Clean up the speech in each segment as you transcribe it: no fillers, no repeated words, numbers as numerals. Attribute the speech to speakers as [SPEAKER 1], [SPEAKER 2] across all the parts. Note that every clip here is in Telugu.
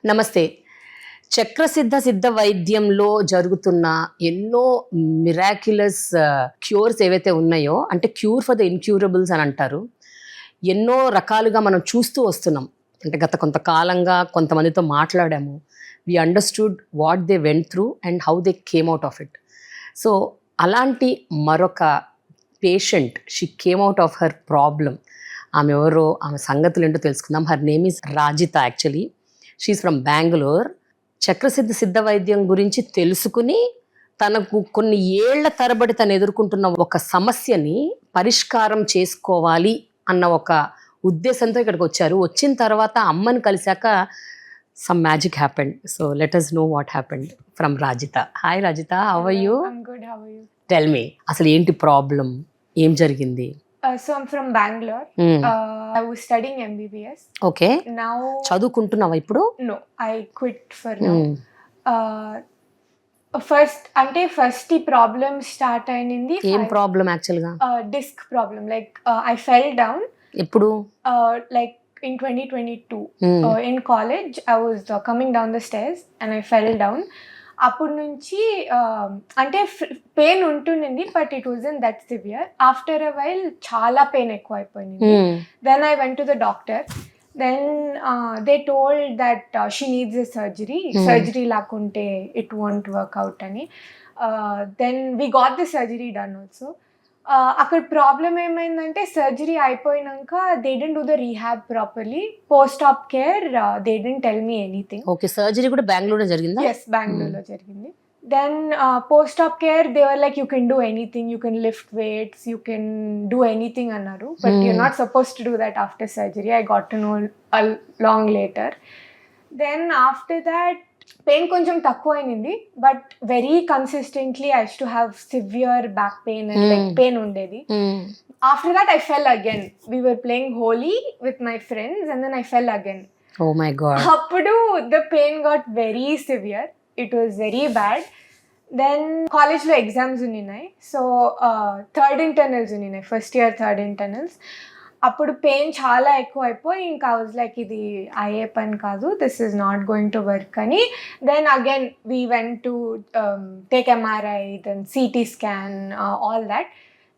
[SPEAKER 1] నమస్తే. సిద్ధ వైద్యంలో జరుగుతున్న ఎన్నో మిరాక్యులస్ క్యూర్స్ ఏవైతే ఉన్నాయో, అంటే క్యూర్ ఫర్ ద ఇన్క్యూరబుల్స్ అని అంటారు. ఎన్నో రకాలుగా మనం చూస్తూ వస్తున్నాం. అంటే గత కొంతకాలంగా కొంతమందితో మాట్లాడాము. We understood what they went through and how they came out of it. So అలాంటి మరొక patient, she came out of her problem. ఆమె ఎవరో, ఆమె సంగతులు ఏంటో తెలుసుకుందాం. Her name is Rajitha. Actually she's from Bengaluru. Siddha వైద్యం గురించి తెలుసుకుని తనకు కొన్ని ఏళ్ల తరబడి తను ఎదుర్కొంటున్న ఒక సమస్యని పరిష్కారం చేసుకోవాలి అన్న ఒక ఉద్దేశంతో ఇక్కడికి వచ్చారు. వచ్చిన తర్వాత అమ్మని కలిశాక some magic happened. So let us know what happened from Rajitha. Hi Rajitha, how are you?
[SPEAKER 2] I'm good. How are you?
[SPEAKER 1] Tell me, అసలు ఏంటి ప్రాబ్లం, ఏం జరిగింది?
[SPEAKER 2] So I'm from Bangalore. I was studying MBBS.
[SPEAKER 1] Okay,
[SPEAKER 2] Now,
[SPEAKER 1] చదువుకుంటున్నావా ఇప్పుడు?
[SPEAKER 2] no, I quit for now. First ఈ ప్రాబ్లమ్ స్టార్ట్ అయింది.
[SPEAKER 1] ఏం ప్రాబ్లం యాక్చువల్గా?
[SPEAKER 2] Disc problem. Like I fell down.
[SPEAKER 1] ఎప్పుడు?
[SPEAKER 2] Like in 2022. In college, I was coming down the stairs and I fell down. అప్పటి నుంచి అంటే పెయిన్ ఉంటుండింది, but it wasn't that severe. After a while చాలా పెయిన్ ఎక్కువ అయిపోయింది. Then I went to the doctor. Then they told that she needs a surgery లాకుంటే ఇట్ వోంట్ వర్క్ అవుట్ అని. Then we got the surgery done also. అక్కడ ప్రాబ్లం ఏమైందంటే, సర్జరీ అయిపోయినాక they didn't do the rehab properly. Post op care they didn't tell me anything.
[SPEAKER 1] Okay, surgery కూడా బెంగళూరులో జరిగిందా?
[SPEAKER 2] ఎస్, బెంగళూరులో జరిగింది. Then post op care they were like, you can do anything, you can lift weights, you can do anything అన్నారు. But you're not supposed to do that after surgery. I got to know long later. Then after that pain కొంచెం తక్కువ అయింది, but very consistently I to have severe back pain and leg pain ఉండేది. After that I fell again. We were playing Holi with my friends and then I fell again.
[SPEAKER 1] Oh my God.
[SPEAKER 2] అప్పుడు the pain got very severe. It was very bad. Then కాలేజ్లో ఎగ్జామ్స్ ఉన్నాయి. సో థర్డ్ ఇంటర్నల్స్ ఉన్నాయి, ఫస్ట్ ఇయర్ థర్డ్ ఇంటర్నల్స్. అప్పుడు పెయిన్ చాలా ఎక్కువ అయిపోయి ఇంకా వాజ్ లైక్, ఇది అయ్యే పని కాదు, this is not going to work అని. Then again we went to take MRI, then CT scan, all that.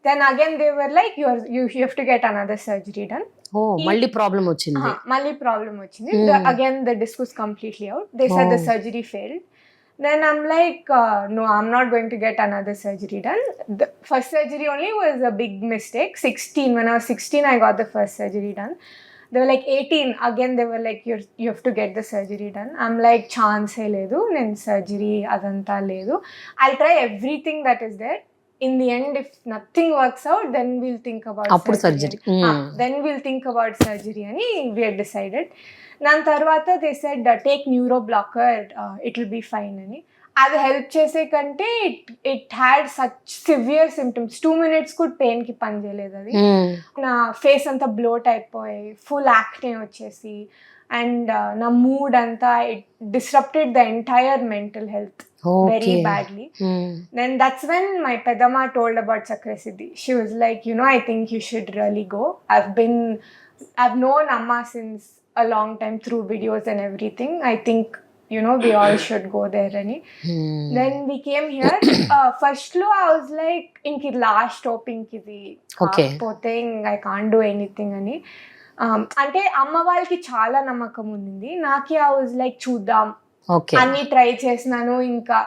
[SPEAKER 2] Then again they were like, you have to get another surgery done.
[SPEAKER 1] Oh, మళ్ళీ ప్రాబ్లం వచ్చింది.
[SPEAKER 2] మళ్ళీ ప్రాబ్లం వచ్చింది. Again the disc was completely out. They said the surgery failed. Then I'm like, no, I'm not going to get another surgery done. The first surgery only was a big mistake. When I was 16, I got the first surgery done. They were like 18. Again, they were like, you have to get the surgery done. I'm like, chance hai ledu. Nen surgery adanta ledu. I'll try everything that is there. In the end, if nothing works out, then we'll think about surgery. Then we'll think about surgery ani we had decided. దాని తర్వాత they said take neuro blocker, it will be fine అని. అది హెల్ప్ చేసే కంటే it had such severe symptoms. 2 minutes కూడా పెయిన్కి పని చేయలేదు అది. నా ఫేస్ అంతా బ్లోట్ అయిపోయి ఫుల్ యాక్నే వచ్చేసి, అండ్ నా మూడ్ అంతా it disrupted the entire mental health very badly. Then that's when my pedama told about Chakrasiddhi. She was like, I think you should really go. I've known Amma since a long time through videos and everything. I think we all should go there ani. Then we came here. First lo I was like, inki last hope inkidi kaapothe I can't do anything ani. అంటే అమ్మ వాళ్ళకి చాలా నమ్మకం ఉంది. నాకి I was like, చూద్దాం, అన్ని ట్రై చేసినాను, ఇంకా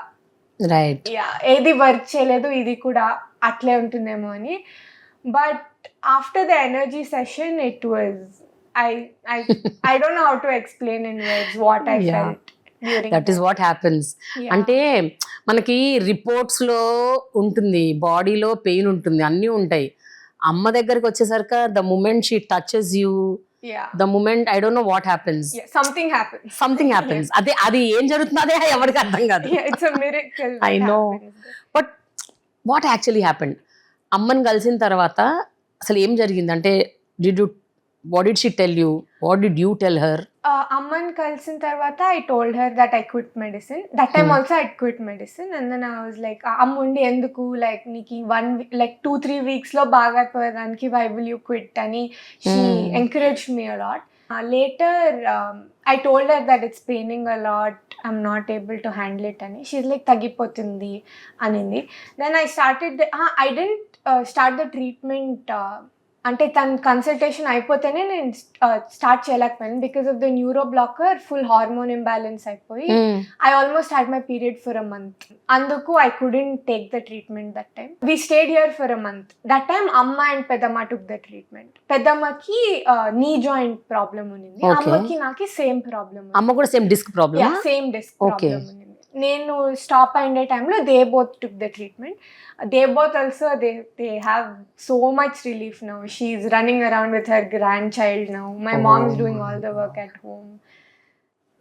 [SPEAKER 1] రైట్,
[SPEAKER 2] ఏది వర్క్ చేయలేదు, ఇది కూడా అట్లే ఉంటుందేమో అని. But after the energy session it was, I don't know how to explain in words what I felt during
[SPEAKER 1] that is what happens. అంటే మనకి రిపోర్ట్స్ లో ఉంటుంది, బాడీలో పెయిన్ ఉంటుంది, అన్నీ ఉంటాయి. అమ్మ దగ్గరికి వచ్చేసరికి the moment she touches you, the moment I don't know what happens, something happens. అది ఏం జరుగుతుందో అదే ఎవరికి అర్థం కాదు.
[SPEAKER 2] It's a miracle.
[SPEAKER 1] I know, but what actually happened? అమ్మని కలిసిన తర్వాత అసలు ఏం జరిగింది? అంటే what did she tell you? What did you tell her?
[SPEAKER 2] అమ్మని కలిసిన తర్వాత I told her that I quit medicine. That time also I quit medicine. And then I was like, అమ్ముండి ఎందుకు, like నీకు 2-3 weeks లో బాగా అయిపోయేదానికి why will you quit అని she encouraged me a lot. Later, I told her that it's paining a lot. I'm not able to handle it. And she's like, "Tagipotundi," anindi. Then I started. I didn't start the treatment. అంటే తన కన్సల్టేషన్ అయిపోతేనే నేను స్టార్ట్ చేయలేకపోయాను because of the neuro blocker full hormone imbalance అయిపోయి I almost had my period for a month. అందుకు I couldn't take the treatment that time. We stayed here for a month. That time అమ్మ అండ్ పెద్దమ్మ took the treatment. పెద్దమ్మకి knee joint problem ఉంది, అమ్మకి నాకు సేమ్ ప్రాబ్లమ్.
[SPEAKER 1] అమ్మ కూడా same disc problem.
[SPEAKER 2] Same disc problem ఉంది. నేను స్టాప్ అయిన టైంలో they both took the treatment. They both also they have so much relief now. She's running around with her grandchild now. My mom's doing all the work at home.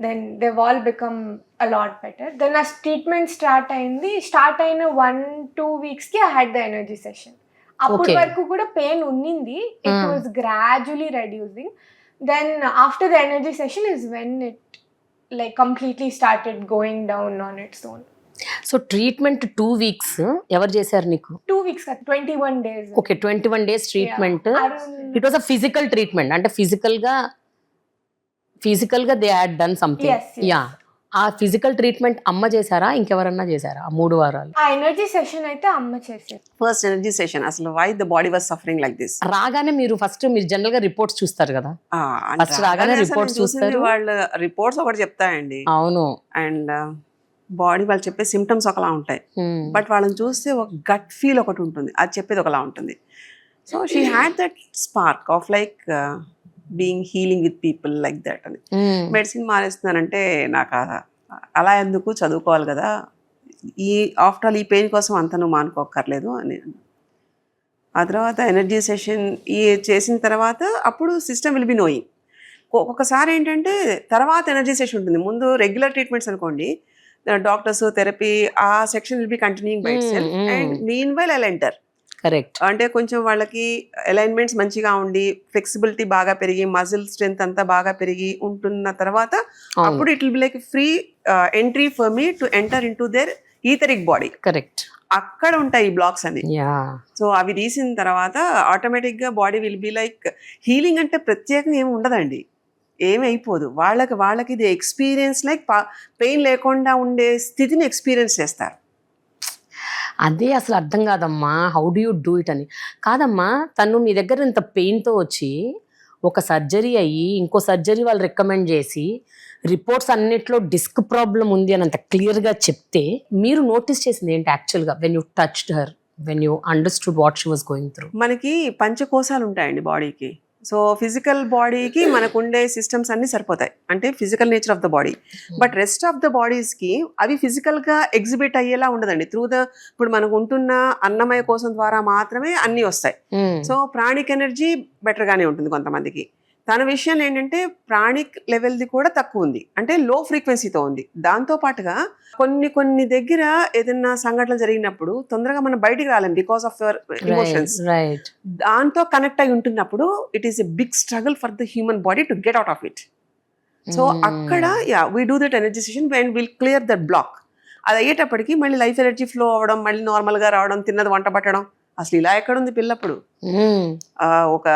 [SPEAKER 2] Then they've all become a lot better. Then as treatment start అయిన 1-2 weeks ki I had the energy session. అప్పటి వరకు కూడా పెయిన్ ఉన్నింది. It was gradually reducing. Then after the energy session is when it like completely started going down on its own.
[SPEAKER 1] So treatment 2 weeks ఎవరు చేశారు నీకు?
[SPEAKER 2] 2 weeks 21 days.
[SPEAKER 1] Okay, 21 days treatment. It was a physical treatment, అంటే ఫిజికల్ గా they had done something. Yeah, ఆ ఫిజికల్ ట్రీట్మెంట్ అమ్మ చేశారా ఇంకెవరన్నా చేశారా ఆ 3 వారాలు?
[SPEAKER 2] ఆ ఎనర్జీ సెషన్ అయితే అమ్మ చేశారు.
[SPEAKER 3] ఫస్ట్ ఎనర్జీ సెషన్ అసలు why the body was suffering like this.
[SPEAKER 1] రాగానే మీరు జనరల్ గా రిపోర్ట్స్ చూస్తారు కదా, ఫస్ట్ రాగానే రిపోర్ట్స్ చూస్తారు.
[SPEAKER 3] వాళ్ళ రిపోర్ట్స్ ఒకటి చెప్తాయండి.
[SPEAKER 1] అవును.
[SPEAKER 3] అండ్ బాడీ వాళ్ళు చెప్పే సిమ్టమ్స్ ఒకలా ఉంటాయి, బట్ వాళ్ళని చూస్తే ఒక గట్ ఫీల్ ఒకటి ఉంటుంది, అది చెప్పేది ఒకలా ఉంటుంది. So she had that spark of like being healing with people like that అని. మెడిసిన్ మానేస్తున్నానంటే నాకు అలా ఎందుకు, చదువుకోవాలి కదా, ఆఫ్టర్ ఆల్ ఈ పెయిన్ కోసం అంత నువ్వు మానుకోక్కర్లేదు అని. ఆ తర్వాత ఎనర్జీ సెషన్ చేసిన తర్వాత అప్పుడు సిస్టమ్ విల్ బి నోయింగ్. ఒక్కొక్కసారి ఏంటంటే తర్వాత ఎనర్జీ సెషన్ ఉంటుంది, ముందు రెగ్యులర్ ట్రీట్మెంట్స్ అనుకోండి, డాక్టర్స్ థెరపీ ఆ section will be continuing by itself. And mean while I'll enter.
[SPEAKER 1] Correct.
[SPEAKER 3] అంటే కొంచెం వాళ్ళకి అలైన్మెంట్స్ మంచిగా ఉండి ఫ్లెక్సిబిలిటీ బాగా పెరిగి మజిల్ స్ట్రెంత్ అంతా బాగా పెరిగి ఉంటున్న తర్వాత అప్పుడు it will be like free entry for me to enter in to their etheric body.
[SPEAKER 1] Correct.
[SPEAKER 3] అక్కడ ఉంటాయి ఈ బ్లాక్స్ అని. సో అవి తీసిన తర్వాత ఆటోమేటిక్ గా body will be like healing. అంటే ప్రత్యేకంగా ఏమి ఉండదండి, ఏమి అయిపోదు. వాళ్ళకి ఇది ఎక్స్పీరియన్స్ లైక్ పెయిన్ లేకుండా ఉండే స్థితిని ఎక్స్పీరియన్స్ చేస్తారు.
[SPEAKER 1] అదే అసలు అర్థం కాదమ్మా, how do you do it అని. కాదమ్మా, తను నీ దగ్గర ఇంత పెయిన్తో వచ్చి ఒక సర్జరీ అయ్యి ఇంకో సర్జరీ వాళ్ళు రికమెండ్ చేసి రిపోర్ట్స్ అన్నిట్లో డిస్క్ ప్రాబ్లం ఉంది అని అంత క్లియర్గా చెప్తే మీరు నోటీస్ చేసింది ఏంటి యాక్చువల్గా when you touched her, when you understood what she was going through?
[SPEAKER 3] మనకి పంచకోశాలు ఉంటాయండి బాడీకి. సో ఫిజికల్ బాడీకి మనకు ఉండే సిస్టమ్స్ అన్ని సరిపోతాయి, అంటే physical nature of the body. But rest of the బాడీస్కి అవి ఫిజికల్గా ఎగ్జిబిట్ అయ్యేలా ఉండదండి. ఇప్పుడు మనకు ఉంటున్న అన్నమయ కోశం ద్వారా మాత్రమే అన్నీ వస్తాయి. సో ప్రాణిక్ ఎనర్జీ బెటర్గానే ఉంటుంది కొంతమందికి. తన విషయం ఏంటంటే ప్రాణిక్ లెవెల్ది కూడా తక్కువ ఉంది, అంటే లో ఫ్రీక్వెన్సీతో ఉంది. దాంతో పాటుగా కొన్ని దగ్గర ఏదైనా సంఘటనలు జరిగినప్పుడు తొందరగా మనం బయటికి రాలేం బికాస్ ఆఫ్ యువర్ ఎమోషన్స్. దాంతో కనెక్ట్ అయి ఉంటున్నప్పుడు it is a big struggle for the human body to get out of it. So అక్కడ we do that energy session and will clear that block. అది అయ్యేటప్పటికి మళ్ళీ లైఫ్ ఎనర్జీ ఫ్లో అవ్వడం, మళ్ళీ నార్మల్గా రావడం, తిన్నది వంట పట్టడం. అసలు ఇలా ఎక్కడుంది పిల్లప్పుడు? ఒక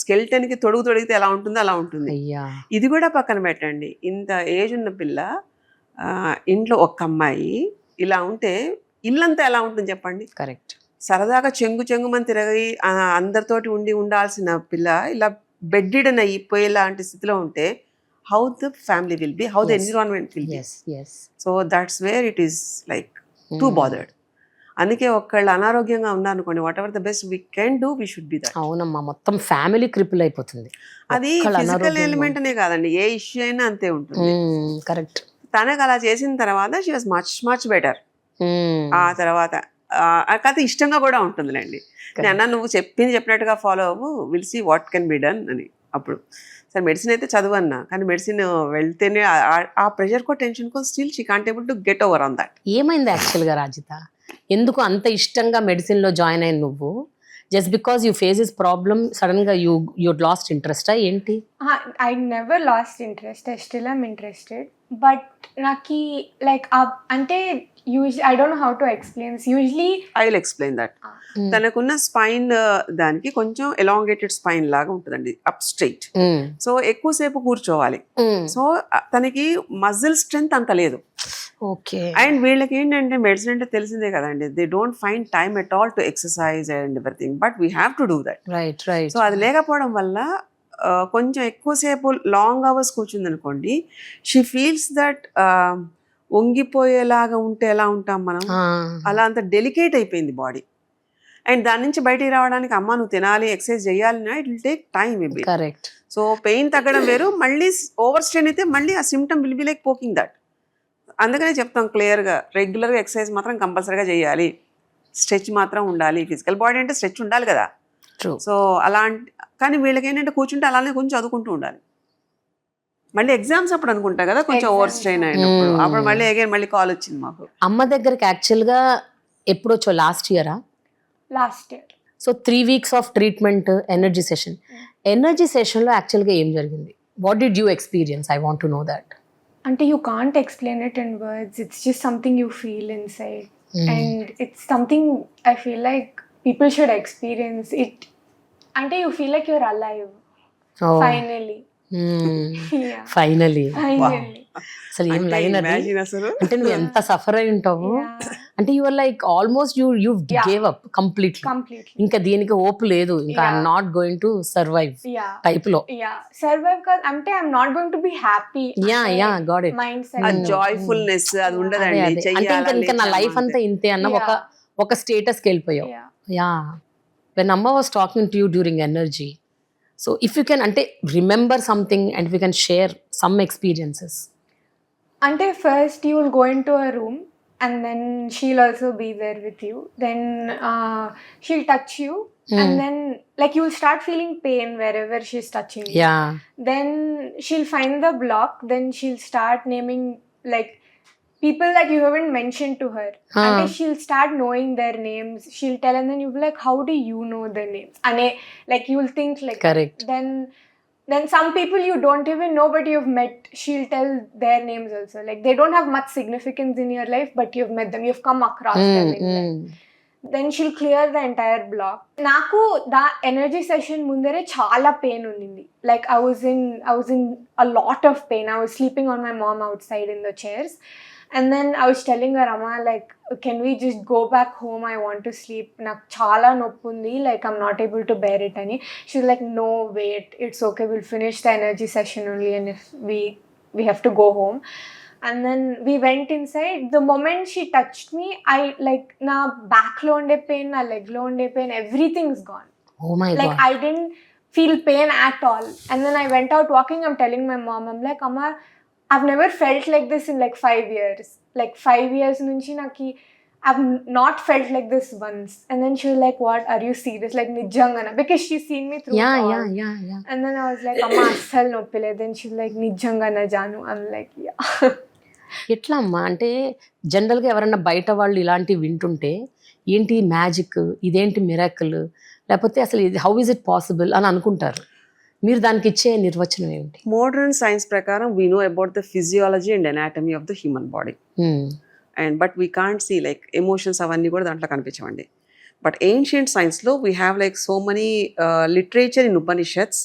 [SPEAKER 3] స్కెల్టన్కి తొడిగితే ఎలా ఉంటుందో అలా ఉంటుంది. ఇది కూడా పక్కన పెట్టండి, ఇంత ఏజ్ ఉన్న పిల్ల ఇంట్లో ఒక్క అమ్మాయి ఇలా ఉంటే ఇల్లంతా ఎలా ఉంటుంది చెప్పండి?
[SPEAKER 1] కరెక్ట్.
[SPEAKER 3] సరదాగా చెంగుమని తిరగి అందరితోటి ఉండాల్సిన పిల్ల ఇలా బెడ్డిడన్ అయిపోయేలాంటి స్థితిలో ఉంటే how the family will be, how the environment will be. So that's where it is like two bothered. అందుకే ఒకళ్ళు అనారోగ్యంగా ఉన్నారనుకోండి, what ever the best we can do we should B that.
[SPEAKER 1] అవునమ్మా, మొత్తం ఫ్యామిలీ క్రిపుల్ అయిపోతుంది.
[SPEAKER 3] అది ఫిజికల్ ఎలిమెంట్ అనే కాదండి, ఏ ఇష్యూ అయినా అంతే ఉంటుంది.
[SPEAKER 1] కరెక్ట్.
[SPEAKER 3] తనకు అలా చేసిన తర్వాత షీ వాజ్ మచ్ బెటర్. ఆ తర్వాత కథ ఇష్టంగా కూడా ఉంటుందిలేండి. నేను నువ్వు చెప్పినట్టుగా ఫాలో అవ్వు, will see what can be done అని. అప్పుడు సరే మెడిసిన్ అయితే చదువు అన్నా, కానీ మెడిసిన్ వెళ్తేనే ఆ ప్రెషర్కో టెన్షన్కో still she can't able to get over on that.
[SPEAKER 1] ఏమైంది యాక్చువల్గా రాజిత? ఎందుకు అంత ఇష్టంగా మెడిసిన్లో జాయిన్ అయిన నువ్వు? Just because you face this problem సడన్గా యూ లాస్ట్ ఇంట్రెస్టా ఏంటి?
[SPEAKER 2] I never lost interest. I still am interested. But నాకు లైక్ అంటే I don't know how to explain this. Usually
[SPEAKER 3] I will explain that. తనకున్న స్పైన్ దానికి కొంచెం ఎలాంగేటెడ్ స్పైన్ లాగా ఉంటుందండి, అప్ స్ట్రైట్. సో ఎక్కువసేపు కూర్చోవాలి. సో తనకి మజిల్ స్ట్రెంగ్త్ అంత లేదు.
[SPEAKER 1] ఓకే.
[SPEAKER 3] అండ్ వీళ్ళకి ఏంటంటే మెడిసిన్ అంటే తెలిసిందే కదండి, they don't find time at all to exercise and everything, but we have to do that.
[SPEAKER 1] Right right.
[SPEAKER 3] So అది లేకపోవడం వల్ల కొంచెం ఎక్కువసేపు లాంగ్ అవర్స్ కూర్చుంది అనుకోండి, షీ ఫీల్స్ దట్ వంగిపోయేలాగా ఉంటే ఎలా ఉంటాం మనం, అలా అంత డెలికేట్ అయిపోయింది బాడీ. అండ్ దాని నుంచి బయటికి రావడానికి అమ్మ నువ్వు తినాలి, ఎక్సర్సైజ్ చేయాలి, it will take time maybe.
[SPEAKER 1] Correct.
[SPEAKER 3] So pain తగ్గడం వేరు, మళ్ళీ ఓవర్ స్ట్రెయిన్ అయితే మళ్ళీ ఆ symptom will be like poking that. అందుకనే చెప్తాం క్లియర్గా, రెగ్యులర్గా ఎక్సర్సైజ్ మాత్రం కంపల్సరీగా చేయాలి, స్ట్రెచ్ మాత్రం ఉండాలి. ఫిజికల్ బాడీ అంటే స్ట్రెచ్ ఉండాలి కదా.
[SPEAKER 1] ట్రూ.
[SPEAKER 3] సో అలాంటి, కానీ వీళ్ళకి ఏంటంటే కూర్చుంటే అలానే కొంచెం చదువుకుంటూ ఉండాలి. మళ్ళీ ఎగ్జామ్స్ అప్పుడు అనుకుంటా కదా కొంచెం ఓవర్ స్ట్రెయిన్ అయినప్పుడు, అప్పుడు మళ్ళీ అగైన్ మళ్ళీ కాల్ వచ్చింది మాకు.
[SPEAKER 1] అమ్మ దగ్గరికి యాక్చువల్గా ఎప్పుడు వచ్చో, లాస్ట్ ఇయరా?
[SPEAKER 2] Last year.
[SPEAKER 1] So 3 weeks of treatment, energy session. Energy సెషన్లో యాక్చువల్గా ఏం జరిగింది? What did you experience? I want to know that.
[SPEAKER 2] అంటే you can't explain it in words. It's just something you feel inside. And it's something I feel like people should experience it. Ante you feel like you're alive.
[SPEAKER 1] Oh.
[SPEAKER 2] Finally. Yeah.
[SPEAKER 1] Finally.
[SPEAKER 2] Finally.
[SPEAKER 1] అసలు ఏం లైన్ అది.
[SPEAKER 3] Imagine అసలు.
[SPEAKER 1] అంటే నువ్వు ఎంత సఫర్ అయి ఉంటావు.
[SPEAKER 2] Yeah.
[SPEAKER 1] అంటే your like almost you gave up completely.
[SPEAKER 2] Completely.
[SPEAKER 1] ఇంకా దీనికి హోప్ లేదు, ఇంకా I'm
[SPEAKER 2] Yeah.
[SPEAKER 1] Not going to survive
[SPEAKER 2] Yeah.
[SPEAKER 1] Type లో.
[SPEAKER 2] Yeah. Survive cause I'm not going to be happy.
[SPEAKER 1] Yeah got it.
[SPEAKER 2] Mindset.
[SPEAKER 3] ఆ జాయ్ఫుల్నెస్ అది
[SPEAKER 1] అదే
[SPEAKER 3] ఉండదండి.
[SPEAKER 1] అదే. అంటే ఇంకా నా లైఫ్ అంతా ఇంతే అన్న ఒక స్టేటస్కి వెళ్ళిపోయావు.
[SPEAKER 2] Yeah.
[SPEAKER 1] యా. వెన్ అమ్మ was talking to you during energy, so if you can అంటే remember something and you can share some experiences.
[SPEAKER 2] Ante first you will go into a room and then she'll also be there with you. Then she'll touch you and then like you'll start feeling pain wherever she's touching you.
[SPEAKER 1] Yeah.
[SPEAKER 2] Then she'll find the block. Then she'll start naming like people that you haven't mentioned to her. And she'll start knowing their names. She'll tell and then you'll be like, how do you know their names? And like you'll think like
[SPEAKER 1] correct.
[SPEAKER 2] Then some people you don't even know but you've met, she'll tell their names also. Like they don't have much significance in your life but you've met them, you've come across them in life. Then she'll clear the entire block. Naku the energy session mundare chaala pain undindi. Like I was in a lot of pain. I was sleeping on my mom outside in the chairs. And then I was telling her, Amma, like, can we just go back home? I want to sleep. Nak chala noppundi. Like, I'm not able to bear it any. She was like, no, wait. It's okay. We'll finish the energy session only. And if we have to go home. And then we went inside. The moment she touched me, I like, na back lo unde pain, na leg lo unde pain, everything's gone.
[SPEAKER 1] Oh my
[SPEAKER 2] Like,
[SPEAKER 1] God.
[SPEAKER 2] I didn't feel pain at all. And then I went out walking. I'm telling my mom, I'm like, Amma, I've never felt like this in like 5 years. Like 5 years nunchi naki I've not felt like this once. And then she was like, what, are you serious? Like nijangana, because she's seen me through
[SPEAKER 1] yeah
[SPEAKER 2] it all.
[SPEAKER 1] Yeah yeah yeah.
[SPEAKER 2] And then I was like, Amma assal noppile. Then she's like, nijangana janu. I'm like, yeah.
[SPEAKER 1] ఎట్లా అమ్మా అంటే జనరల్గా ఎవరన్నా బయట వాళ్ళు ఇలాంటివి వింటుంటే ఏంటి మ్యాజిక్, ఇదేంటి మిరాకిల్, లేకపోతే అసలు ఇది హౌ ఇస్ ఇట్ పాసిబుల్ అని అనుకుంటారు. మీరు దానికి ఇచ్చే నిర్వచనం ఏమిటి?
[SPEAKER 3] మోడర్న్ సైన్స్ ప్రకారం we know about the physiology and anatomy of the human body. And but we can't see like emotions అవన్నీ కూడా దాంట్లో కనిపించవండి. బట్ ఏన్షియంట్ సైన్స్లో we have like so many literature in Upanishads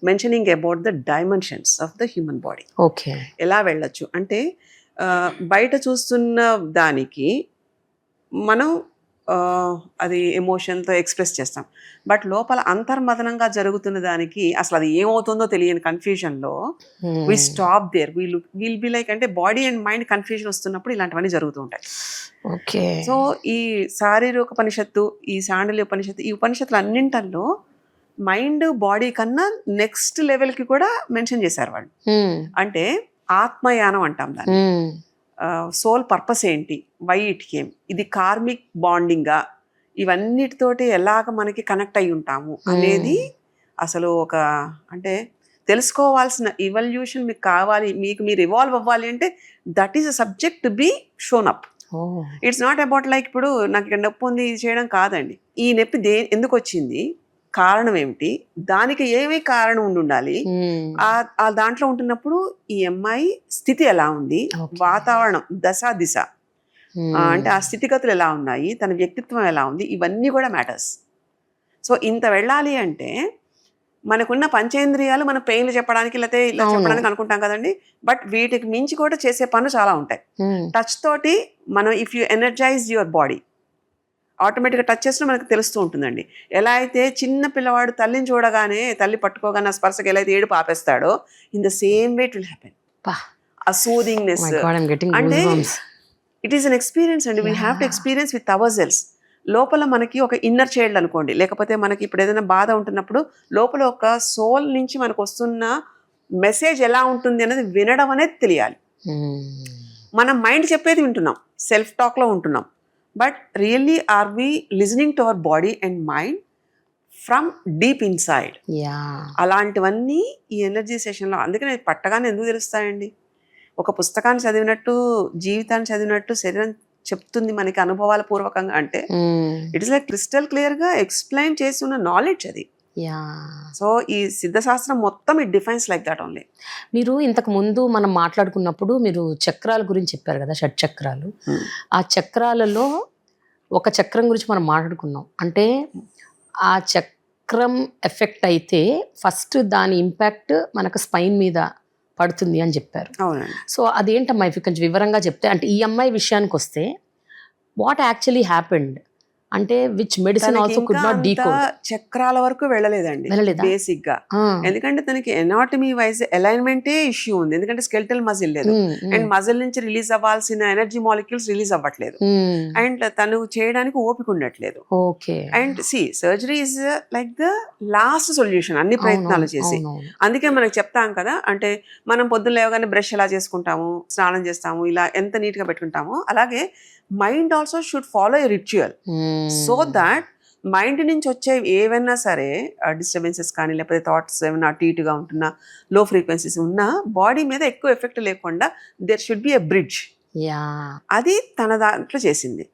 [SPEAKER 3] mentioning about the dimensions of the human body.
[SPEAKER 1] Okay.
[SPEAKER 3] ఎలా వెళ్ళొచ్చు అంటే బయట చూస్తున్న దానికి మనం అది ఎమోషన్తో ఎక్స్ప్రెస్ చేస్తాం, బట్ లోపల అంతర్మదనంగా జరుగుతున్న దానికి అసలు అది ఏమవుతుందో తెలియని కన్ఫ్యూజన్లో we stop there, will be like అంటే బాడీ అండ్ మైండ్ కన్ఫ్యూజన్ వస్తున్నప్పుడు ఇలాంటివన్నీ జరుగుతూ ఉంటాయి.
[SPEAKER 1] ఓకే.
[SPEAKER 3] సో ఈ శారీరక ఉపనిషత్తు, ఈ శాండిల్య ఉపనిషత్తు, ఈ ఉపనిషత్తులు అన్నింటిలో మైండ్ బాడీ కన్నా నెక్స్ట్ లెవెల్కి కూడా మెన్షన్ చేశారు వాళ్ళు. అంటే ఆత్మయానం అంటాం దాన్ని. సోల్ పర్పస్ ఏంటి, వై ఇట్ కేమ్, ఇది కార్మిక్ బాండింగా, ఇవన్నిటితోటి ఎలాగ మనకి కనెక్ట్ అయి ఉంటాము అనేది అసలు ఒక అంటే తెలుసుకోవాల్సిన ఇవల్యూషన్ మీకు కావాలి, మీకు మీరు ఇవాల్వ్ అవ్వాలి అంటే that is a subject to be shown up. It's not about like ఇప్పుడు నాకు ఇక్కడ నొప్పి ఉంది ఇది చేయడం కాదండి. ఈ నొప్పి ఎందుకు వచ్చింది, కారణం ఏమిటి, దానికి ఏమి కారణం ఉండాలి, ఆ దాంట్లో ఉంటున్నప్పుడు ఈ అమ్మాయి స్థితి ఎలా ఉంది,
[SPEAKER 1] Okay.
[SPEAKER 3] వాతావరణం, దశ దిశ, అంటే ఆ స్థితిగతులు ఎలా ఉన్నాయి, తన వ్యక్తిత్వం ఎలా ఉంది, ఇవన్నీ కూడా మ్యాటర్స్. సో ఇంత వెళ్ళాలి అంటే మనకున్న పంచేంద్రియాలు మన పెయిన్లు చెప్పడానికి లేకపోతే ఇలా
[SPEAKER 1] అవును.
[SPEAKER 3] చెప్పడానికి అనుకుంటాం కదండి, బట్ వీటికి మించి కూడా చేసే పనులు చాలా ఉంటాయి. టచ్ తోటి మనం if you energise your body, ఆటోమేటిక్గా టచ్ చేసినా మనకు తెలుస్తూ ఉంటుందండి. ఎలా అయితే చిన్న పిల్లవాడు తల్లిని చూడగానే, తల్లి పట్టుకోగానే ఆ స్పర్శకి ఎలా అయితే ఏడుపు ఆపేస్తాడో, in the same way it will happen. ఆ సూదింగ్నెస్ అంటే ఇట్ ఈస్ అన్ ఎక్స్పీరియన్స్ అండి. We have to experience with our cells. లోపల మనకి ఒక ఇన్నర్ చైల్డ్ అనుకోండి, లేకపోతే మనకి ఇప్పుడు ఏదైనా బాధ ఉంటున్నప్పుడు లోపల ఒక సోల్ నుంచి మనకు వస్తున్న మెసేజ్ ఎలా ఉంటుంది అనేది వినడం అనేది తెలియాలి. మనం మైండ్ చెప్పేది వింటున్నాం, సెల్ఫ్ టాక్లో ఉంటున్నాం, but really are we listening to our body and mind from deep inside? అలాంటివన్నీ ఈ ఎనర్జీ సెషన్లో, అందుకని పట్టగానే ఎందుకు తెలుస్తాయండి? ఒక పుస్తకాన్ని చదివినట్టు, జీవితాన్ని చదివినట్టు శరీరం చెప్తుంది మనకి అనుభవాల పూర్వకంగా, అంటే ఇట్ ఇస్ లైక్ క్రిస్టల్ క్లియర్గా ఎక్స్ప్లెయిన్ చేసి ఉన్న నాలెడ్జ్ అది. సో ఈ సిద్ధశాస్త్రం మొత్తం it defines like that only.
[SPEAKER 1] మీరు ఇంతకు ముందు మనం మాట్లాడుకున్నప్పుడు మీరు చక్రాల గురించి చెప్పారు కదా, షట్ చక్రాలు. ఆ చక్రాలలో ఒక చక్రం గురించి మనం మాట్లాడుకున్నాం. అంటే ఆ చక్రం ఎఫెక్ట్ అయితే ఫస్ట్ దాని ఇంపాక్ట్ మనకు స్పైన్ మీద పడుతుంది అని చెప్పారు.
[SPEAKER 3] అవునండి.
[SPEAKER 1] సో అదేంటమ్మా ఇవి కొంచెం వివరంగా చెప్తే, అంటే ఈ అమ్మాయి విషయానికి వస్తే వాట్ యాక్చువల్లీ హ్యాపెండ్, అంటే which medicine also could not decode.
[SPEAKER 3] చక్రాల వరకు వెళ్ళలేదండి బేసిక్ గా, ఎందుకంటే తనకి ఎనాటమీ వైజ్ అలైన్మెంటే ఇష్యూ ఉంది. ఎందుకంటే స్కెల్టల్ మజిల్ లేదు, అండ్ మజిల్ నుంచి రిలీజ్ అవ్వాల్సిన ఎనర్జీ మాలిక్యూల్స్ రిలీజ్ అవ్వట్లేదు, అండ్ తను చేయడానికి ఓపిక ఉండట్లేదు.
[SPEAKER 1] Okay.
[SPEAKER 3] And surgery is like the last solution అన్ని ప్రయత్నాలు చేసి. అందుకే మనకు చెప్తాం కదా, అంటే మనం పొద్దున్న లేవగానే బ్రష్ ఎలా చేసుకుంటాము, స్నానం చేస్తాము, ఇలా ఎంత నీట్ గా పెట్టుకుంటాము, అలాగే mind also should follow a ritual, so that mind నుంచి వచ్చే ఏవైనా సరే డిస్టర్బెన్సెస్ కానీ, లేకపోతే థాట్స్ ఏమైనా అటు ఇటుగా ఉంటున్నా, లో ఫ్రీక్వెన్సీస్ ఉన్నా బాడీ మీద ఎక్కువ ఎఫెక్ట్ లేకుండా there should be a bridge. అది తన దాంట్లో చేసింది.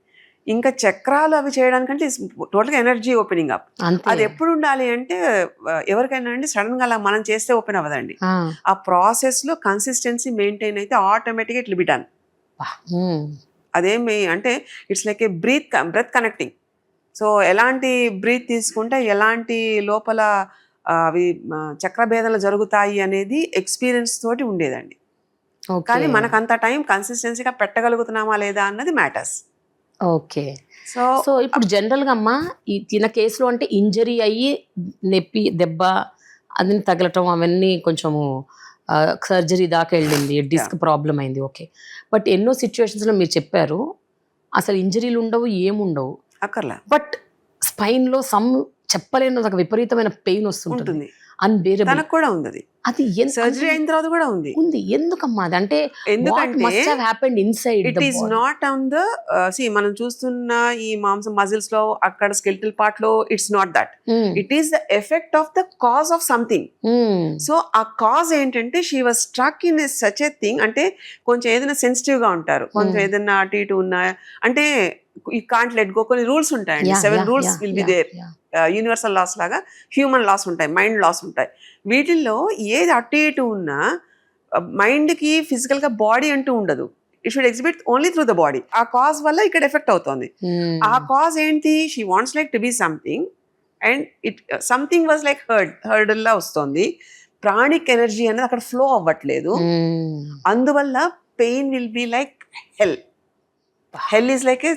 [SPEAKER 3] ఇంకా చక్రాలు అవి చేయడానికంటే టోటల్గా ఎనర్జీ ఓపెనింగ్ అప్. అది ఎప్పుడు ఉండాలి అంటే ఎవరికైనా అండి సడన్ గా అలా మనం చేస్తే ఓపెన్ అవ్వదండి. ఆ ప్రాసెస్ లో కన్సిస్టెన్సీ మెయింటైన్ అయితే ఆటోమేటిక్గా ఇట్ విల్ బి డన్. అదేమి అంటే it's like a breath connecting. So ఎలాంటి బ్రీత్ తీసుకుంటే ఎలాంటి లోపల అవి చక్రభేదాలు జరుగుతాయి అనేది ఎక్స్పీరియన్స్ తోటి ఉండేదండి. కానీ మనకు అంత టైం కన్సిస్టెన్సీగా పెట్టగలుగుతున్నామా లేదా అన్నది మ్యాటర్స్.
[SPEAKER 1] ఓకే. సో ఇప్పుడు జనరల్గా అమ్మా ఈ తిన కేసులో అంటే ఇంజరీ అయ్యి నొప్పి దెబ్బ అది తగలటం అవన్నీ కొంచెము సర్జరీ దాకా వెళ్ళింది, డిస్క్ ప్రాబ్లం అయింది, ఓకే. బట్ ఎన్నో సిచ్యువేషన్స్లో మీరు చెప్పారు అసలు ఇంజరీలు ఉండవు, ఏముండవు,
[SPEAKER 3] అక్కర్లా,
[SPEAKER 1] బట్ స్పైన్లో సమ్ చెప్పలేని ఒక విపరీతమైన పెయిన్ వస్తుంటుంది, అన్బేరబుల్.
[SPEAKER 3] తనకు కూడా ఉంది
[SPEAKER 1] అది
[SPEAKER 3] సర్జరీ అయిన తర్వాత కూడా ఉంది.
[SPEAKER 1] ఎందుకమ్మా అది? అంటే
[SPEAKER 3] it is not on the మనం చూస్తున్న ఈ మాంసం మజిల్స్ లో అక్కడ స్కెల్టల్ పార్ట్ లో it's not that, it is the effect of the cause of something. So ఆ కాజ్ ఏంటంటే she was struck in such a thing, అంటే కొంచెం ఏదైనా సెన్సిటివ్ గా ఉంటారు, కొంచెం ఏదైనా అటు ఇటు ఉన్నా, అంటే యూ కాంట్ లెట్ గో, కొన్ని రూల్స్ ఉంటాయండి, 7 rules will be there, universal laws లాగా హ్యూమన్ లాస్ ఉంటాయి, మైండ్ లాస్ ఉంటాయి. వీటిల్లో ఏది అటు ఇటు ఉన్నా మైండ్కి ఫిజికల్గా బాడీ అంటూ ఉండదు, it should exhibit only through the body. ఆ కాజ్ వల్ల ఇక్కడ ఎఫెక్ట్ అవుతుంది. ఆ కాజ్ ఏంటి? She wants like to be something and it something was like హర్డల్లా వస్తుంది, ప్రాణిక్ ఎనర్జీ అనేది అక్కడ ఫ్లో అవ్వట్లేదు, అందువల్ల pain will be like hell. Hell is like a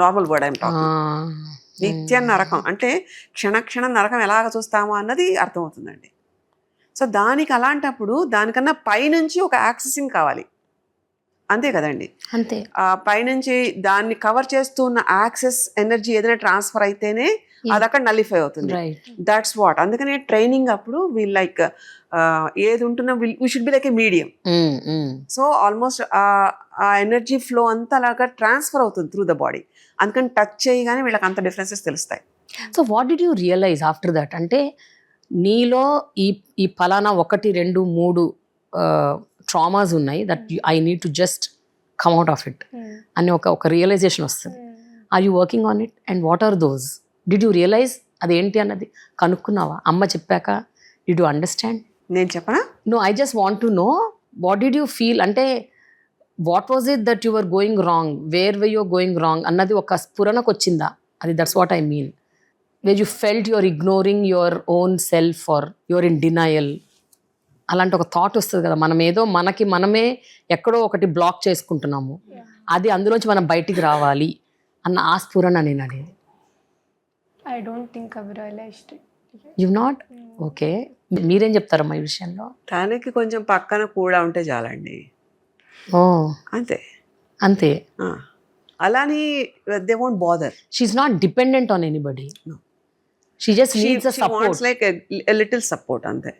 [SPEAKER 3] normal word I'm talking. నిత్య నరకం అంటే క్షణక్షణం నరకం ఎలాగ చూస్తామో అన్నది అర్థమవుతుందండి. సో దానికి అలాంటప్పుడు దానికన్నా పైనుంచి ఒక యాక్సెసింగ్ కావాలి, అంతే కదండి.
[SPEAKER 1] అంతే.
[SPEAKER 3] ఆ పైనుంచి దాన్ని కవర్ చేస్తున్న యాక్సెస్ ఎనర్జీ ఏదైనా ట్రాన్స్ఫర్ అయితేనే అది అక్కడ నలిఫై అవుతుంది. That's what. అందుకనే ట్రైనింగ్ అప్పుడు వీల్ లైక్ ఏది ఉంటున్నా we should be like a medium. So almost ఆ ఎనర్జీ ఫ్లో అంతా అలాగా ట్రాన్స్ఫర్ అవుతుంది త్రూ ద బాడీ. అందుకని టచ్ చేయగానే వీళ్ళకి అంత డిఫరెన్సెస్ తెలుస్తాయి.
[SPEAKER 1] So what did you realise after that? అంటే నీలో ఈ ఫలానా 1, 2, 3 ట్రామాస్ ఉన్నాయి, that I need to just come out of it అని ఒక రియలైజేషన్ వస్తుంది. Are you working on it and what are those? Did you realise అదేంటి అన్నది కనుక్కున్నావా? అమ్మ చెప్పాక డిడ్ యు అండర్స్టాండ్?
[SPEAKER 3] నేను చెప్పనా?
[SPEAKER 1] No, I just want to know what did you feel, అంటే what was it that you were going wrong, where way you're going wrong అన్నది ఒక స్ఫురణకు వచ్చిందా? అది that's what I mean. Where you felt you're ignoring your own self or you're in denial, అలాంటి ఒక థాట్ వస్తుంది కదా, మనం ఏదో మనమే ఎక్కడో ఒకటి బ్లాక్ చేసుకుంటున్నాము, అది అందులోంచి మనం బయటికి రావాలి అన్న ఆ స్ఫురణ నేను అనేది.
[SPEAKER 2] I don't think I've realized it.
[SPEAKER 1] You not? Okay, మీరేం చెప్తారమ్మా ఈ విషయంలో?
[SPEAKER 3] తనకి కొంచెం పక్కన కూడా ఉంటే చాలండి,
[SPEAKER 1] ఓ
[SPEAKER 3] అంతే.
[SPEAKER 1] అంతే.
[SPEAKER 3] అలాని they won't bother.
[SPEAKER 1] She is not dependent on anybody. She just needs a support,
[SPEAKER 3] like a little support అంతే.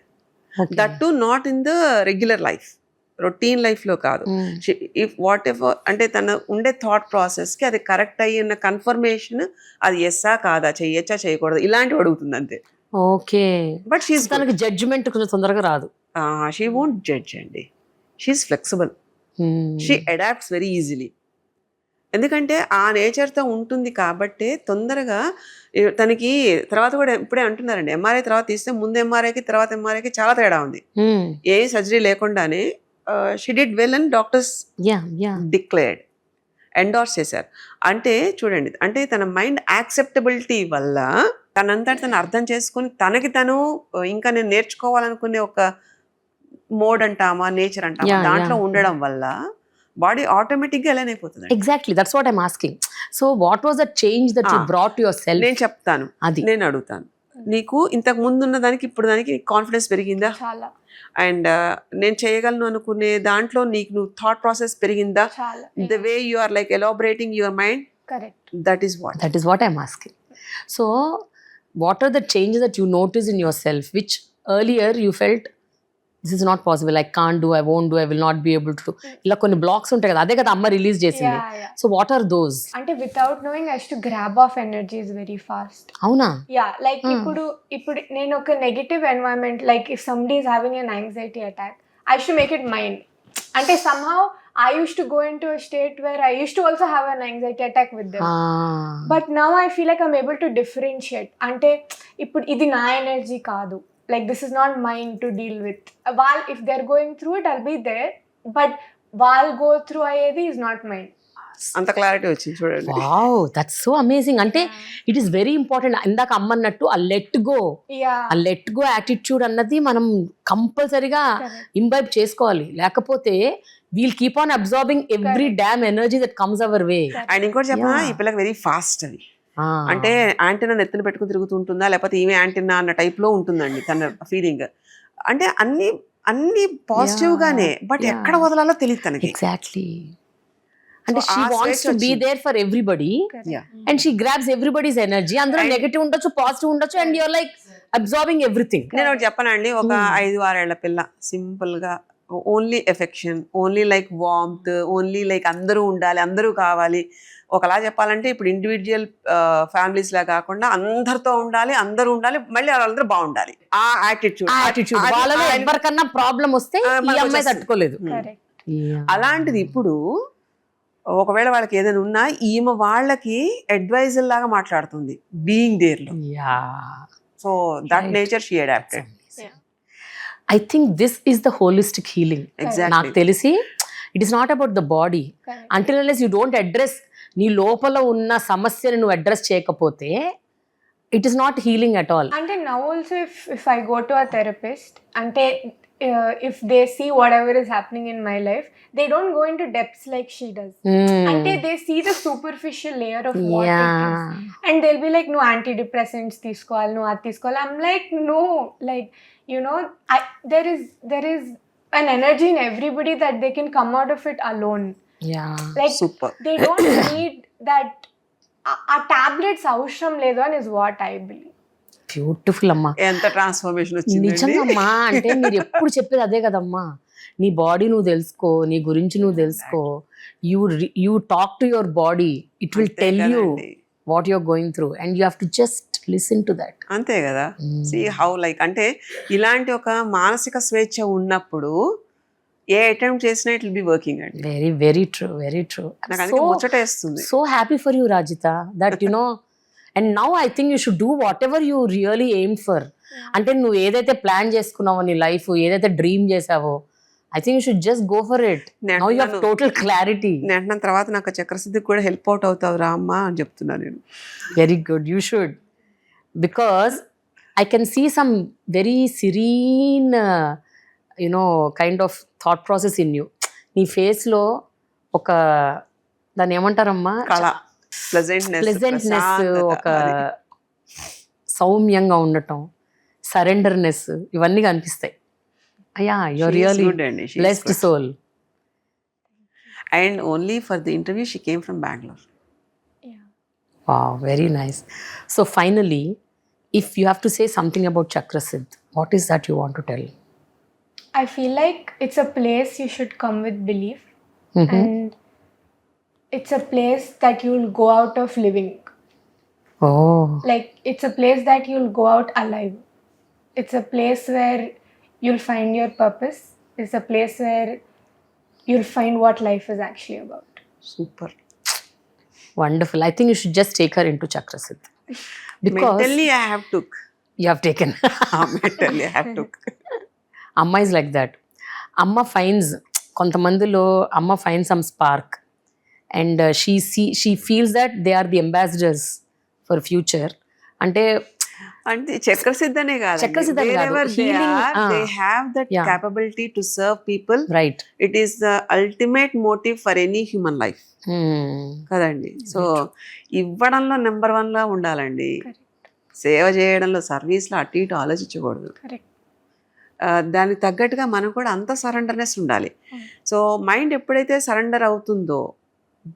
[SPEAKER 3] That to not in the regular life, routine లైఫ్లో కాదు. ఇఫ్ వాట్ ఎవర్ అంటే తన ఉండే థాట్ ప్రాసెస్కి అది కరెక్ట్ అయ్యిన కన్ఫర్మేషన్, అది ఎస్సా కాదా, చెయ్యొచ్చా చేయకూడదు ఇలాంటివి అడుగుతుంది అంతే.
[SPEAKER 1] ఓకే,
[SPEAKER 3] బట్ షీఈస్
[SPEAKER 1] తనకి జడ్జిమెంట్ కొంచెం తొందరగా రాదు.
[SPEAKER 3] షీ వోంట్ జడ్జ్ అండి, she is flexible, she adapts very easily. ఎందుకంటే ఆ నేచర్తో ఉంటుంది కాబట్టి తొందరగా తనకి. తర్వాత కూడా ఇప్పుడే అంటున్నారండి, ఎంఆర్ఐ తర్వాత తీస్తే ముందు ఎంఆర్ఐకి తర్వాత ఎంఆర్ఐకి చాలా తేడా ఉంది. ఏ సర్జరీ లేకుండానే షీ డిడ్ వెల్ అని డాక్టర్స్ డిక్లేర్డ్, ఎండార్స్ చేశారు. అంటే చూడండి, అంటే తన మైండ్ యాక్సెప్టబిలిటీ వల్ల తనంతట తను అర్థం చేసుకుని తనకి తను ఇంకా నేను నేర్చుకోవాలనుకునే ఒక మోడ్ అంటామా, నేచర్ అంటామా, దాంట్లో ఉండడం వల్ల బాడీ ఆటోమేటిక్గా ఎలానైపోతుంది.
[SPEAKER 1] Exactly, that's what I'm asking. So what was the change that you brought yourself?
[SPEAKER 3] నేను చెప్తాను, అది నేను అడుగుతాను. నీకు ఇంతకు ముందు ఉన్న దానికి ఇప్పుడు దానికి కాన్ఫిడెన్స్ పెరిగిందా?
[SPEAKER 2] చాలా.
[SPEAKER 3] అండ్ నేను చేయగలను అనుకునే దాంట్లో నీకు నువ్వు థాట్ ప్రాసెస్ పెరిగిందా?
[SPEAKER 2] చాలా.
[SPEAKER 3] The way you are like elaborating your mind,
[SPEAKER 2] Correct.
[SPEAKER 3] That is what
[SPEAKER 1] I'm asking. So what are the changes that you notice in your self which earlier you felt this is not possible, I can't do, I won't do, I will not be able to, ఇలా కొన్ని బ్లాక్స్ ఉంటాయి కదా, అదే కదా అమ్మ రిలీజ్ చేసింది. So what are those?
[SPEAKER 2] అంటే without knowing I to grab of energies very fast.
[SPEAKER 1] అవునా?
[SPEAKER 2] యా, లైక్ ఇప్పుడు నేను ఒక negative environment, like if somebody is having an anxiety attack, I to make it mind. అంటే somehow I used to go into a state where I used to also have an anxiety attack with them. But now I feel like I'm able to differentiate. అంటే ఇప్పుడు ఇది నా ఎనర్జీ కాదు, like this is not mine to deal with. While if they're going through it, I'll be there, but while go through ayedi is not mine.
[SPEAKER 3] అంత క్లారిటీ వచ్చింది చూడండి.
[SPEAKER 1] Wow, that's so amazing. అంటే ఇట్ ఈస్ వెరీ ఇంపార్టెంట్. ఇందాక అమ్మన్నట్టు ఆ లెట్ గో, ఆ లెట్ గో యాటిట్యూడ్ అన్నది మనం కంపల్సరీగా ఇంబైబ్ చేసుకోవాలి. లేకపోతే we'll keep on absorbing every damn energy that comes our way.
[SPEAKER 3] And ఇంకోటి చెప్పనా, ఈ పిల్లకి వెరీ ఫాస్ట్ అది. అంటే యాంటీనా నెత్తిన పెట్టుకుని తిరుగుతుంటుందా, లేకపోతే ఈమె యాంటీనా అన్న టైప్ లో ఉంటుందండి తన ఫీలింగ్. అంటే అన్ని పాజిటివ్ గానే, బట్ ఎక్కడ వదలాలో తెలియదు తనకి.
[SPEAKER 1] ఎగ్జాక్ట్లీ. అంటే she wants to be there for everybody and she grabs everybody's energy. అందులో నెగటివ్ ఉండొచ్చు, పాజిటివ్ ఉండొచ్చు, and you're like absorbing everything.
[SPEAKER 3] నేను ఒకటి చెప్పనండి, ఒక 5-6 ఏళ్ల పిల్ల సింపుల్ గా only affection, only like warmth, only like అందరూ ఉండాలి, అందరూ కావాలి. ఒకలా చెప్పాలంటే ఇప్పుడు ఇండివిజువల్ ఫ్యామిలీస్ లా కాకుండా అందరితో ఉండాలి, అందరూ ఉండాలి, మళ్ళీ వాళ్ళందరూ బాగుండాలి. ఆ యాటిట్యూడ్
[SPEAKER 1] వాళ్ళలో ఎవరికన్నా ప్రాబ్లం వస్తే ఈ అమ్మాయి తట్టుకోలేదు.
[SPEAKER 3] అలాంటిది ఇప్పుడు ఒకవేళ వాళ్ళకి ఏదైనా ఉన్నా ఈమె వాళ్ళకి అడ్వైజర్ లాగా మాట్లాడుతుంది బీయింగ్ దేర్ లో. So that nature she adapted.
[SPEAKER 1] I think this is the holistic healing. నాకు తెలిసి it is not about the body until unless you don't address. నీ లోపల ఉన్న సమస్యను నువ్వు అడ్రస్ చేయకపోతే it is not healing at all.
[SPEAKER 2] అంటే now also if I go to a therapist, అంటే if they see whatever is happening in my life, they don't go into depths like she does. Ante they see the superficial layer of what it is, and they'll be like, no, antidepressants teeskoval, no adi teeskoval. I'm like, no, like, you know, there is an energy in everybody that they can come out of it alone. Like
[SPEAKER 3] super,
[SPEAKER 2] they don't need that a tablets avasharam ledu and is what I believe.
[SPEAKER 1] Beautiful అమ్మా,
[SPEAKER 3] ఎంత ట్రాన్స్ఫర్మేషన్ వచ్చింది
[SPEAKER 1] నిజంగా. అంటే మీరు ఎప్పుడు చెప్పేది అదే కదమ్మా, నీ బాడీ నువ్వు తెలుసుకో, నీ గురించి నువ్వు తెలుసుకో. You talk to your body, it will tell you what you're going through and you have to just listen to that.
[SPEAKER 3] అంతే కదా. సీ హౌ లైక్, అంటే ఇలాంటి ఒక మానసిక స్వేచ్ఛ ఉన్నప్పుడు ఏ అటెంప్ట్ చేసినా ఇట్ విల్ బి వర్కింగ్ అండి.
[SPEAKER 1] Very very true, very true.
[SPEAKER 3] నాకు అందుకే ముచ్చటేస్తుంది.
[SPEAKER 1] So happy for you Rajitha that you know and now I think you should do whatever you really aim for. అంటే నువ్వు ఏదైతే ప్లాన్ చేసుకున్నావో నీ లైఫ్, ఏదైతే డ్రీమ్ చేసావో, I think you should just go for it. Now you have total clarity.
[SPEAKER 3] నేను అంటున్న తర్వాత నాకు చక్రసిద్ధికి కూడా హెల్ప్ అవుట్ అవుతావు రా అమ్మా అని చెప్తున్నాను నేను.
[SPEAKER 1] Very good, you should. Because I can see some very serene, kind of thought process in you. నీ ఫేస్లో ఒక దాన్ని ఏమంటారమ్మా,
[SPEAKER 3] కళ, ప్లెజెంట్నెస్,
[SPEAKER 1] ఒక సౌమ్యంగా ఉండటం, సరెండర్నెస్, ఇవన్నీ కనిపిస్తాయి. అయ్యా, you're really blessed soul.
[SPEAKER 3] And only for the interview she came from Bangalore.
[SPEAKER 1] Wow, very nice. So finally, if you have to say something about Chakrasiddh, what is that you want to tell?
[SPEAKER 2] I feel like it's a place you should come with belief, and it's a place that you'll go out of living.
[SPEAKER 1] Oh,
[SPEAKER 2] Like, it's a place that you'll go out alive. It's a place where you'll find your purpose. It's a place where you'll find what life is actually about.
[SPEAKER 3] Super.
[SPEAKER 1] wonderful. I think you should just take her into Chakrasiddh. Because
[SPEAKER 3] Mentally I have took.
[SPEAKER 1] you have taken.
[SPEAKER 3] Mentally I have took.
[SPEAKER 1] Amma is like that. Amma finds, కొంతమందిలో అమ్మ finds some spark, and she feels that they are the ambassadors for future. అంటే
[SPEAKER 3] అంటే చక్రసిద్ధనే కాదు,
[SPEAKER 1] చక్రసిద్ధం కాదు, healing,
[SPEAKER 3] they have that
[SPEAKER 1] Yeah.
[SPEAKER 3] capability to serve people.
[SPEAKER 1] Right.
[SPEAKER 3] It is the ultimate motive for any human life కదండి. సో ఇవ్వడంలో నెంబర్ 1 లా ఉండాలండి.
[SPEAKER 2] Correct.
[SPEAKER 3] సేవ చేయడంలో, సర్వీస్లో అటు ఇటు ఆలోచించకూడదు.
[SPEAKER 2] Correct.
[SPEAKER 3] దానికి తగ్గట్టుగా మనం కూడా అంత సరెండర్నెస్ ఉండాలి. సో మైండ్ ఎప్పుడైతే సరెండర్ అవుతుందో,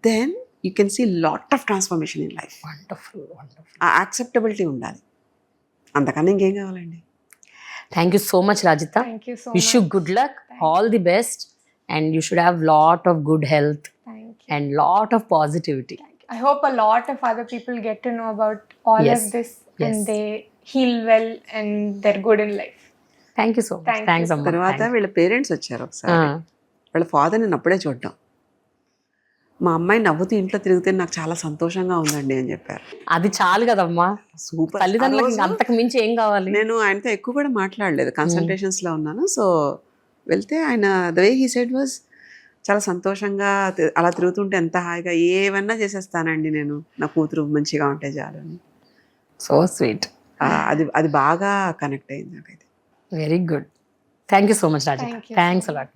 [SPEAKER 3] then you can see lot of transformation in life.
[SPEAKER 1] Wonderful, wonderful.
[SPEAKER 3] ఆ యాక్సెప్టబిలిటీ ఉండాలి, అంతకన్నా ఇంకేం కావాలండి.
[SPEAKER 1] Thank you so much, Rajita.
[SPEAKER 2] Thank you so
[SPEAKER 1] Wish
[SPEAKER 2] much.
[SPEAKER 1] you good luck, all the best, and you should have lot of good health
[SPEAKER 2] Thank you.
[SPEAKER 1] and lot of positivity.
[SPEAKER 2] I hope a lot of other people get to know about all
[SPEAKER 1] Yes.
[SPEAKER 2] of this,
[SPEAKER 1] Yes.
[SPEAKER 2] and they heal well and they're good in life.
[SPEAKER 1] Thank you so much.
[SPEAKER 2] Thank you
[SPEAKER 1] Thanks,
[SPEAKER 2] so
[SPEAKER 1] Amma.
[SPEAKER 3] తర్వాత
[SPEAKER 1] Thank
[SPEAKER 3] వీళ్ళ పేరెంట్స్ వచ్చారు ఒకసారి.
[SPEAKER 1] you.
[SPEAKER 3] వాళ్ళ ఫాదర్ నేను అప్పుడే చూడ్డాం. మా అమ్మాయి నవ్వుతూ ఇంట్లో తిరిగితే నాకు చాలా సంతోషంగా ఉందండి అని చెప్పారు.
[SPEAKER 1] అది చాలు కదమ్మా,
[SPEAKER 3] సూపర్.
[SPEAKER 1] తల్లిదండ్రులకి ఇంకా అంతకు మించి ఏం కావాలి.
[SPEAKER 3] నేను ఆయనతో ఎక్కువ కూడా మాట్లాడలేదు, కన్సల్టేషన్స్ లో ఉన్నాను. సో వెళ్తే ఆయన the way he said was చాలా సంతోషంగా అలా తిరుగుతుంటే ఎంత హాయిగా, ఏమన్నా చేసేస్తానండి నేను, నా కూతురు మంచిగా ఉంటే చాలు అని.
[SPEAKER 1] So sweet.
[SPEAKER 3] అది బాగా కనెక్ట్ అయింది నాకైతే.
[SPEAKER 1] Very good. Thank you so much, Rajita.
[SPEAKER 2] Thank you.
[SPEAKER 1] Thanks a lot.